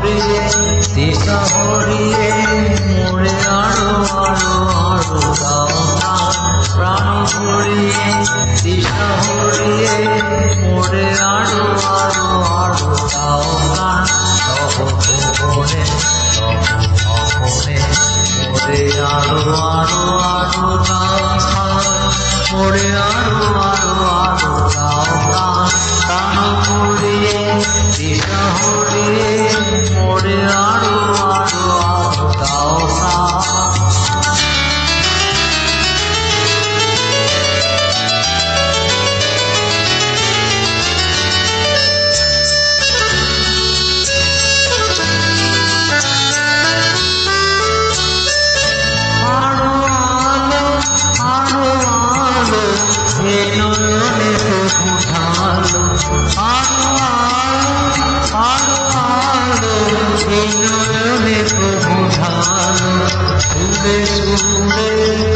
হরিয়ে দিশা হরিয়ে মোরে আরো আরো আরো দাও প্রাণ হরিয়ে দিশা হরিয়ে মোরে আরো আরো আরো দাও তব ভুবনে মোরে আরো আরো আরো দাও মোরে আরো আরো আরো দাও প্রাণ হরিয়ে দিশা হরিয়ে মোরে আরো আরো আরো দাও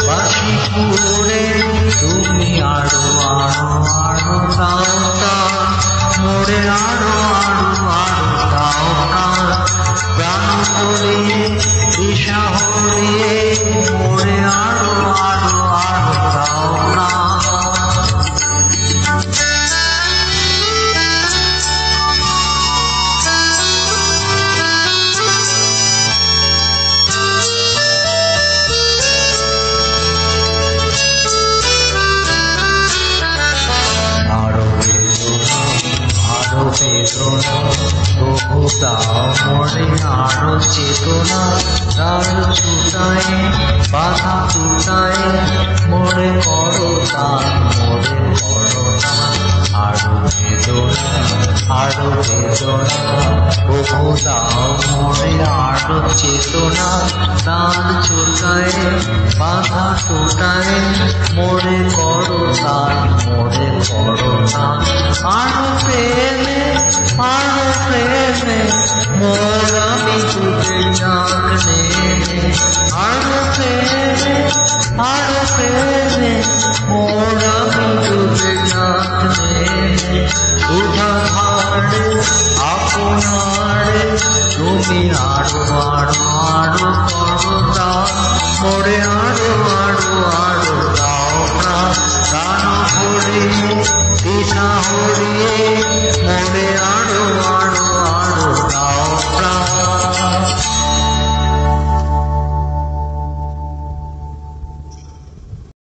বাসি পুরে তুমি আরো আরো আরো দাও মোরে আরো আরো আরো দাও প্রাণ হরিয়ে দিশা হরিয়ে মোরে আরো আরো আরো দাও বেদনা তবু দাও মনে আরো চেতনা তার ছুটায় বাধা টুটায় মনে করো তার মনে করো আরো বেদনা তবু দাও মনে আরো চেতনা তার ছুটায় বাধা টুটায় মনে করো তার মনে করো আরো প্রেমে মোর আমি তুঝে জাননে আরো প্রেমে মোর আমি তুঝে জাননে উধারে আপনারে তুমি আরো আরো আরো করো দাও মোরে আরো আরো আরো দাও প্রাণ হরিয়ে দিশা হরিয়ে